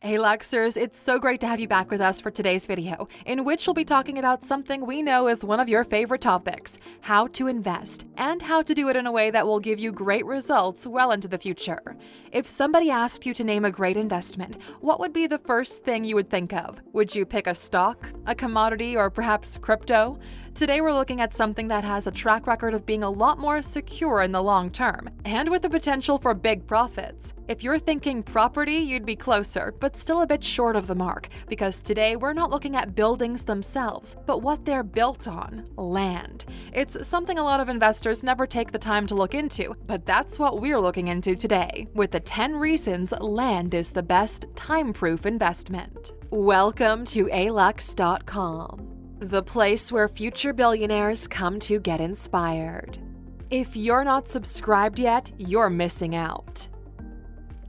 Hey Luxers, it's so great to have you back with us for today's video, in which we'll be talking about something we know is one of your favorite topics, how to invest, and how to do it in a way that will give you great results well into the future. If somebody asked you to name a great investment, what would be the first thing you would think of? Would you pick a stock, a commodity, or perhaps crypto? Today we're looking at something that has a track record of being a lot more secure in the long term, and with the potential for big profits. If you're thinking property, you'd be closer, but still a bit short of the mark, because today we're not looking at buildings themselves, but what they're built on, land. It's something a lot of investors never take the time to look into, but that's what we're looking into today, with the 10 reasons land is the best time-proof investment. Welcome to alux.com. The place where future billionaires come to get inspired. If you're not subscribed yet, you're missing out.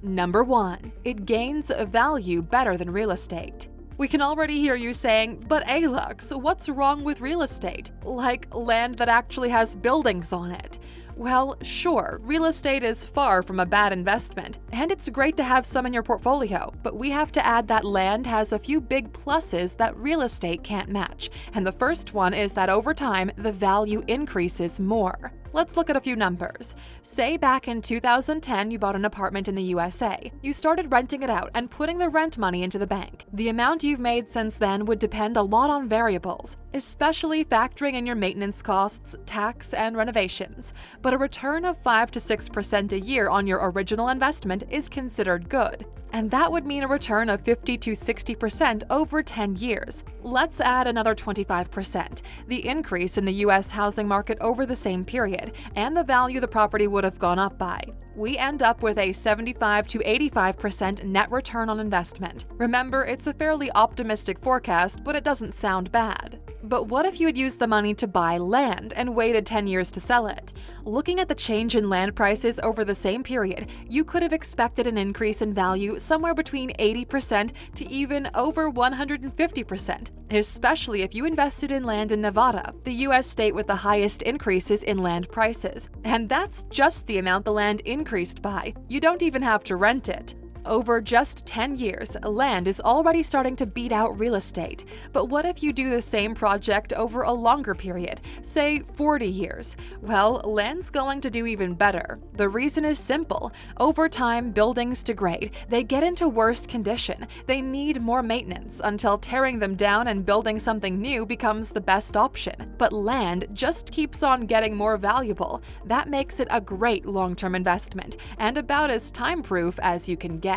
Number 1. It gains value better than real estate. We can already hear you saying, but Alux, what's wrong with real estate? Like land that actually has buildings on it. Well, sure, real estate is far from a bad investment, and it's great to have some in your portfolio, but we have to add that land has a few big pluses that real estate can't match, and the first one is that over time, the value increases more. Let's look at a few numbers. Say back in 2010 you bought an apartment in the USA. You started renting it out and putting the rent money into the bank. The amount you've made since then would depend a lot on variables, especially factoring in your maintenance costs, tax, and renovations. But a return of 5 to 6% a year on your original investment is considered good. And that would mean a return of 50 to 60% over 10 years. Let's add another 25%, the increase in the US housing market over the same period, and the value the property would have gone up by. We end up with a 75 to 85% net return on investment. Remember, it's a fairly optimistic forecast, but it doesn't sound bad. But what if you had used the money to buy land and waited 10 years to sell it? Looking at the change in land prices over the same period, you could have expected an increase in value somewhere between 80% to even over 150%, especially if you invested in land in Nevada, the US state with the highest increases in land prices. And that's just the amount the land increased by. You don't even have to rent it. Over just 10 years, land is already starting to beat out real estate. But what if you do the same project over a longer period, say 40 years? Well, land's going to do even better. The reason is simple. Over time, buildings degrade. They get into worse condition. They need more maintenance until tearing them down and building something new becomes the best option. But land just keeps on getting more valuable. That makes it a great long-term investment, and about as time-proof as you can get.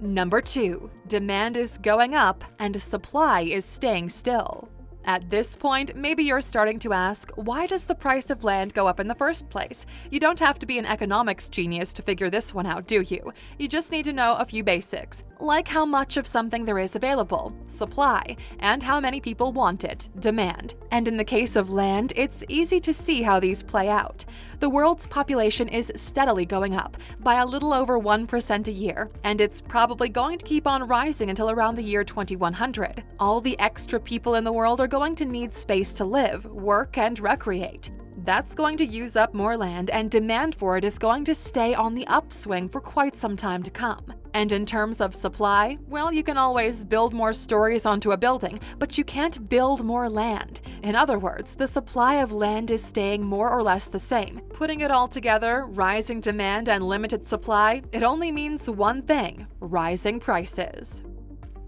Number 2. Demand is going up and supply is staying still. At this point, maybe you're starting to ask, why does the price of land go up in the first place? You don't have to be an economics genius to figure this one out, do you? You just need to know a few basics, like how much of something there is available, supply, and how many people want it, demand. And in the case of land, it's easy to see how these play out. The world's population is steadily going up by a little over 1% a year, and it's probably going to keep on rising until around the year 2100. All the extra people in the world are going to need space to live, work, and recreate. That's going to use up more land, and demand for it is going to stay on the upswing for quite some time to come. And in terms of supply, well, you can always build more stories onto a building, but you can't build more land. In other words, the supply of land is staying more or less the same. Putting it all together, rising demand and limited supply, it only means one thing: rising prices.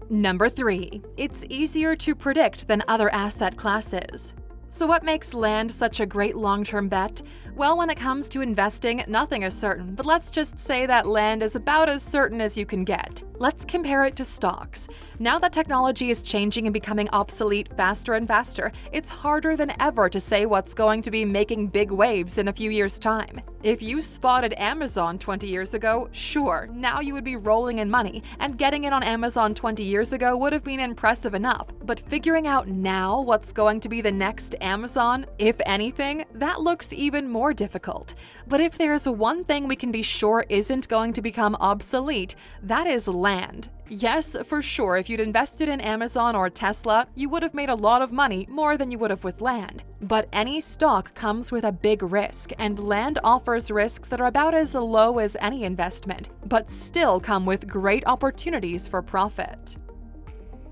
Number 3. It's easier to predict than other asset classes. So what makes land such a great long-term bet? Well, when it comes to investing, nothing is certain, but let's just say that land is about as certain as you can get. Let's compare it to stocks. Now that technology is changing and becoming obsolete faster and faster, it's harder than ever to say what's going to be making big waves in a few years' time. If you spotted Amazon 20 years ago, sure, now you would be rolling in money, and getting in on Amazon 20 years ago would have been impressive enough. But figuring out now what's going to be the next Amazon, if anything, that looks even more difficult. But if there's one thing we can be sure isn't going to become obsolete, that is land. Yes, for sure, if you'd invested in Amazon or Tesla, you would have made a lot of money, more than you would have with land. But any stock comes with a big risk, and land offers risks that are about as low as any investment, but still come with great opportunities for profit.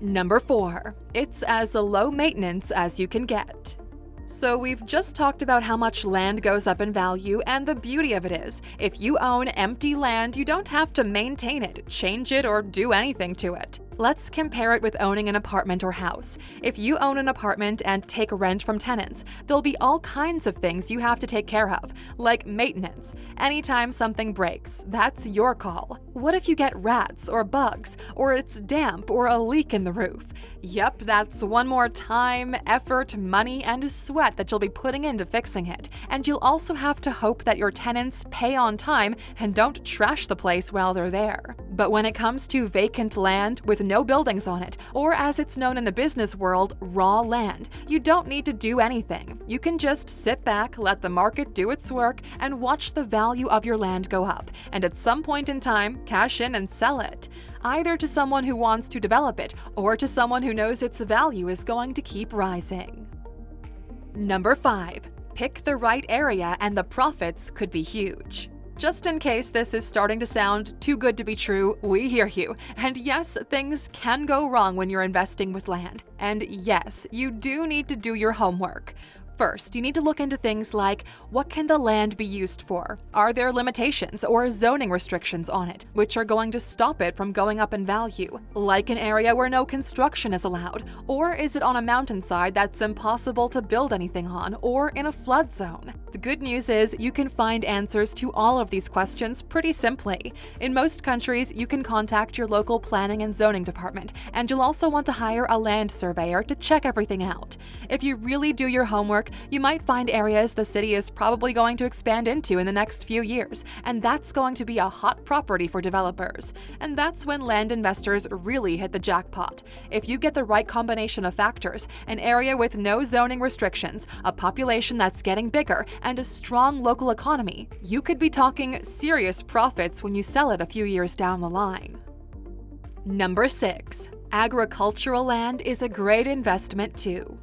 Number 4. It's as low maintenance as you can get. So we've just talked about how much land goes up in value, and the beauty of it is, if you own empty land, you don't have to maintain it, change it, or do anything to it. Let's compare it with owning an apartment or house. If you own an apartment and take rent from tenants, there'll be all kinds of things you have to take care of, like maintenance. Anytime something breaks, that's your call. What if you get rats or bugs, or it's damp or a leak in the roof? Yep, that's one more time, effort, money, and sweat that you'll be putting into fixing it. And you'll also have to hope that your tenants pay on time and don't trash the place while they're there. But when it comes to vacant land with no buildings on it, or as it's known in the business world, raw land, you don't need to do anything. You can just sit back, let the market do its work, and watch the value of your land go up, and at some point in time, cash in and sell it, either to someone who wants to develop it or to someone who knows its value is going to keep rising. Number 5. Pick the right area and the profits could be huge. Just in case this is starting to sound too good to be true, we hear you. And yes, things can go wrong when you're investing with land. And yes, you do need to do your homework. First, you need to look into things like, what can the land be used for? Are there limitations or zoning restrictions on it, which are going to stop it from going up in value? Like an area where no construction is allowed? Or is it on a mountainside that's impossible to build anything on, or in a flood zone? The good news is you can find answers to all of these questions pretty simply. In most countries, you can contact your local planning and zoning department, and you'll also want to hire a land surveyor to check everything out. If you really do your homework, you might find areas the city is probably going to expand into in the next few years, and that's going to be a hot property for developers. And that's when land investors really hit the jackpot. If you get the right combination of factors, an area with no zoning restrictions, a population that's getting bigger, and a strong local economy, you could be talking serious profits when you sell it a few years down the line. Number 6. Agricultural land is a great investment too.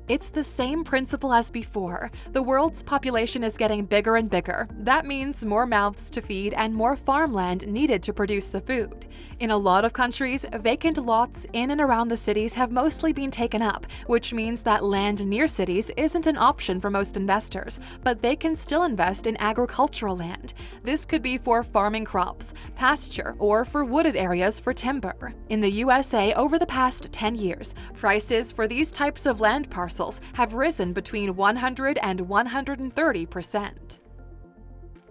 It's the same principle as before. The world's population is getting bigger and bigger. That means more mouths to feed and more farmland needed to produce the food. In a lot of countries, vacant lots in and around the cities have mostly been taken up, which means that land near cities isn't an option for most investors, but they can still invest in agricultural land. This could be for farming crops, pasture, or for wooded areas for timber. In the USA, over the past 10 years, prices for these types of land parcels have risen between 100 and 130%.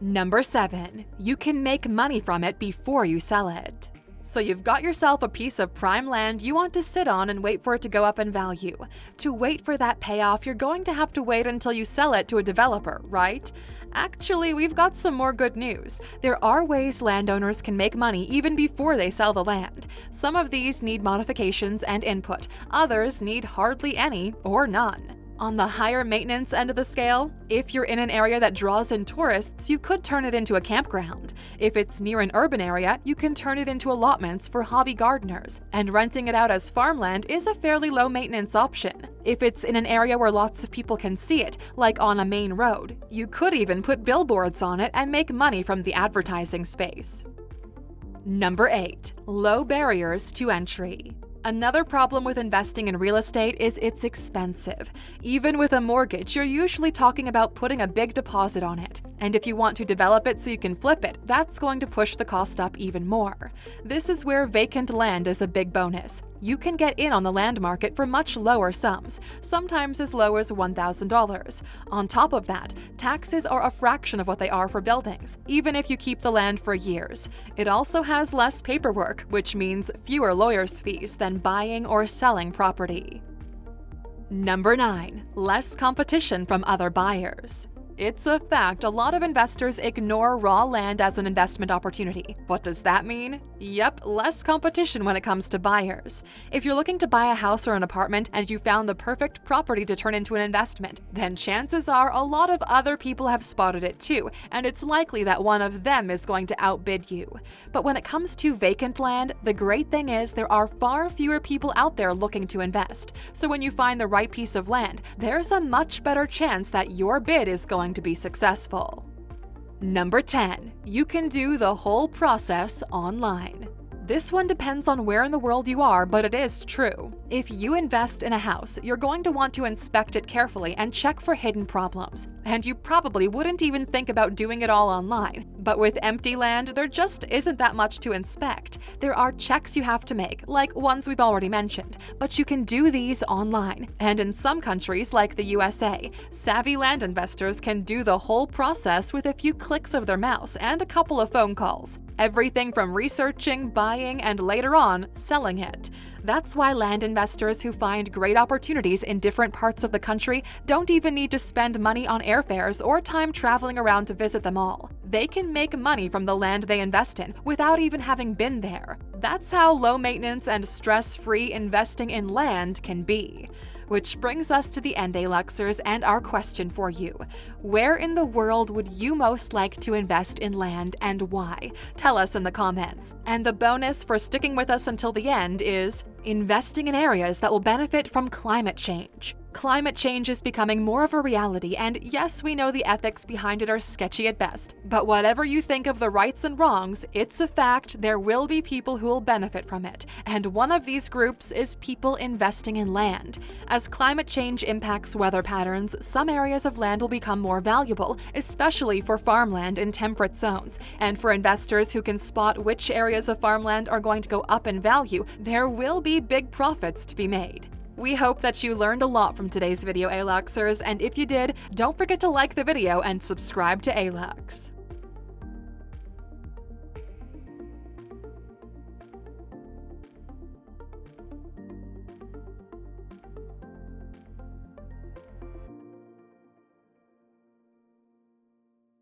Number 7. You can make money from it before you sell it. So you've got yourself a piece of prime land you want to sit on and wait for it to go up in value. To wait for that payoff, you're going to have to wait until you sell it to a developer, right? Actually, we've got some more good news. There are ways landowners can make money even before they sell the land. Some of these need modifications and input, others need hardly any or none. On the higher maintenance end of the scale, if you're in an area that draws in tourists, you could turn it into a campground. If it's near an urban area, you can turn it into allotments for hobby gardeners. And renting it out as farmland is a fairly low maintenance option. If it's in an area where lots of people can see it, like on a main road, you could even put billboards on it and make money from the advertising space. Number 8. Low barriers to entry. Another problem with investing in real estate is it's expensive. Even with a mortgage, you're usually talking about putting a big deposit on it. And if you want to develop it so you can flip it, that's going to push the cost up even more. This is where vacant land is a big bonus. You can get in on the land market for much lower sums, sometimes as low as $1,000. On top of that, taxes are a fraction of what they are for buildings, even if you keep the land for years. It also has less paperwork, which means fewer lawyers' fees than buying or selling property. Number 9. Less competition from other buyers. It's a fact a lot of investors ignore raw land as an investment opportunity. What does that mean? Yep, less competition when it comes to buyers. If you're looking to buy a house or an apartment and you found the perfect property to turn into an investment, then chances are a lot of other people have spotted it too, and it's likely that one of them is going to outbid you. But when it comes to vacant land, the great thing is there are far fewer people out there looking to invest. So when you find the right piece of land, there's a much better chance that your bid is going to be successful. Number 10. You can do the whole process online. This one depends on where in the world you are, but it is true. If you invest in a house, you're going to want to inspect it carefully and check for hidden problems. And you probably wouldn't even think about doing it all online. But with empty land, there just isn't that much to inspect. There are checks you have to make, like ones we've already mentioned, but you can do these online. And in some countries, like the USA, savvy land investors can do the whole process with a few clicks of their mouse and a couple of phone calls. Everything from researching, buying, and later on, selling it. That's why land investors who find great opportunities in different parts of the country don't even need to spend money on airfares or time traveling around to visit them all. They can make money from the land they invest in without even having been there. That's how low maintenance and stress-free investing in land can be. Which brings us to the end, Aluxers, and our question for you. Where in the world would you most like to invest in land and why? Tell us in the comments. And the bonus for sticking with us until the end is investing in areas that will benefit from climate change. Climate change is becoming more of a reality, and yes, we know the ethics behind it are sketchy at best. But whatever you think of the rights and wrongs, it's a fact there will be people who will benefit from it. And one of these groups is people investing in land. As climate change impacts weather patterns, some areas of land will become more valuable, especially for farmland in temperate zones. And for investors who can spot which areas of farmland are going to go up in value, there will be big profits to be made. We hope that you learned a lot from today's video, Aluxers, and if you did, don't forget to like the video and subscribe to Alux.